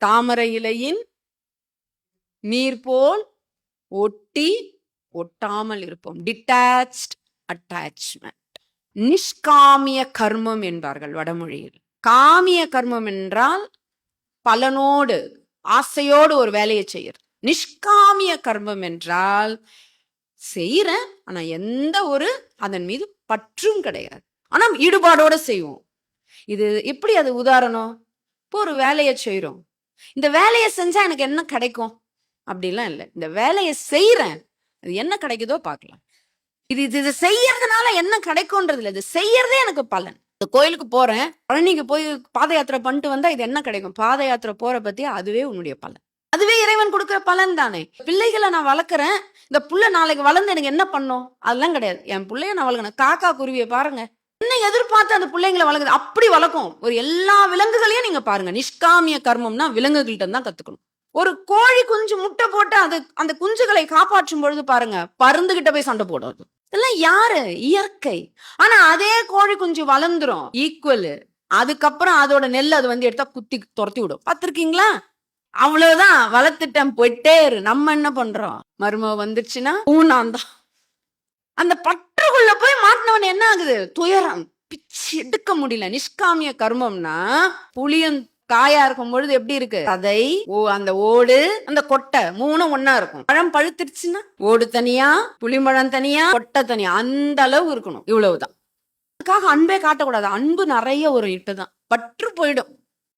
தாமரை இலையின் நீர் போல் ஒட்டி ஒட்டாமல் இருப்போம். Detached attachment. நிஷ்காமிய கர்மம் என்பார்கள் வடமொழியில். காமிய கர்மம் என்றால் பலனோடு ஆசையோடு ஒரு வேலையை செய்யறது. நிஷ்காமிய கர்மம் என்றால் செய்யறேன், ஆனா எந்த ஒரு அதன் மீது பற்றும் கிடையாது, ஆனா ஈடுபாடோட செய்வோம். இது எப்படி? அது உதாரணம், இப்போ ஒரு வேலையை செய்யறோம், இந்த வேலையை செஞ்சா எனக்கு என்ன கிடைக்கும் அப்படிலாம் இல்லை. இந்த வேலையை செய்யறேன், அது என்ன கிடைக்குதோ பார்க்கலாம். இது செய்யறதுனால என்ன கிடைக்கும்ன்றது இல்லை, இது செய்யறதே எனக்கு பலன். இந்த கோயிலுக்கு போறேன், பழனிக்கு போய் பாத யாத்திரை பண்ணிட்டு வந்தா இது என்ன கிடைக்கும்? பாத யாத்திரை போற பத்தி அதுவே உன்னுடைய பலன், அதுவே இறைவன் கொடுக்குற பலன் தானே. பிள்ளைகளை நான் வளர்க்குறேன், இந்த புள்ள நாளைக்கு வளர்ந்து எனக்கு என்ன பண்ணும்? அதெல்லாம் கிடையாது. என் பிள்ளைய நான் வளர்க்கணும். காக்கா குருவியை பாருங்க, என்ன எதிர்பார்த்து அந்த பிள்ளைங்களை வளர்க்குது, அப்படி வளர்க்கும். ஒரு எல்லா விலங்குகளையும் நீங்க பாருங்க. நிஷ்காமிய கர்மம்னா விலங்குகள்கிட்ட தான் கத்துக்கணும். ஒரு கோழி குஞ்சு முட்டை போட்டு அது அந்த குஞ்சுகளை காப்பாற்றும் பொழுது பாருங்க, பருந்துகிட்ட போய் சண்டை போடுறது. இதெல்லாம் யாரு? இயற்கை. ஆனா அதே கோழி குஞ்சு வளர்ந்துரும் ஈக்குவல், அதுக்கப்புறம் அதோட நெல் அது வந்து எடுத்தா குத்தி துரத்தி விடும். பார்த்திருக்கீங்களா? அவ்வளவுதான், வளர்த்துட்டேன் போயிட்டே இரு. நம்ம என்ன பண்றோம்? மருமக வந்துருச்சுன்னா ஊனாந்தான். அந்த பற்றுக்குள்ள போய் மாட்டினவன் என்ன ஆகுது? துயரம், பிச்சு எடுக்க முடியல. நிஷ்காமிய கர்மம்னா புளியம் காயா இருக்கும் பொழுது எப்படி இருக்கு? சதை, அந்த ஓடு, அந்த கொட்டை மூணும் ஒன்னா இருக்கும். பழம் பழுத்துருச்சுன்னா ஓடு தனியா, புளிமழம் தனியா, கொட்டை தனியா, அந்த அளவு இருக்கணும். இவ்வளவுதான். அதுக்காக அன்பே காட்டக்கூடாது. அன்பு நிறைய ஒரு இப்பதான் பற்று போயிடும்.